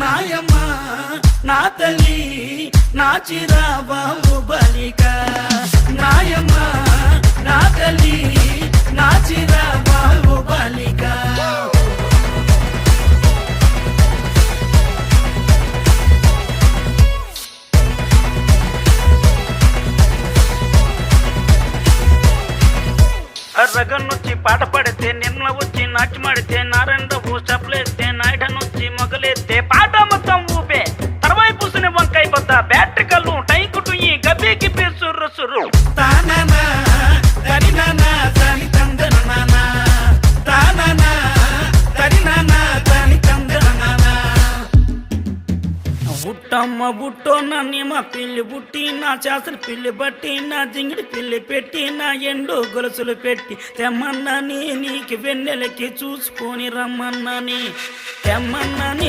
నాయమ్మ నా తల్లి నా చిరాబాబు బలిక నాయమ్మ నా తల్లి నా చిరాబాబు బలిక రగన్నొచ్చి పాట పడితే నిన్న వచ్చి నాట్యమాడితే నారెండవు చప్పలేస్తే నాయుడనొచ్చి మొగలేస్తే పాట మొత్తం ఊపే తర్వాయి పూసిన వంకాయ కొత్త బ్యాటరీ కళ్ళు టైకుటు ఈ గబ్బి గిబ్బి సుర్రు సుర్రు తాననా తరినానా తని తందనానా తాననా తరినానా తని తందనానా బుట్టమ్మ బుట్టో నన్నేమ పిల్లి బుట్టి నా చేసలు పిల్లి బట్టి నా జింగిడి పిల్లి పెట్టి నా ఎండు గొలుసులు పెట్టి తెమ్మన్నాని నీకు వెన్నెలకి చూసుకొని రమ్మన్నాని తెమ్మన్నాని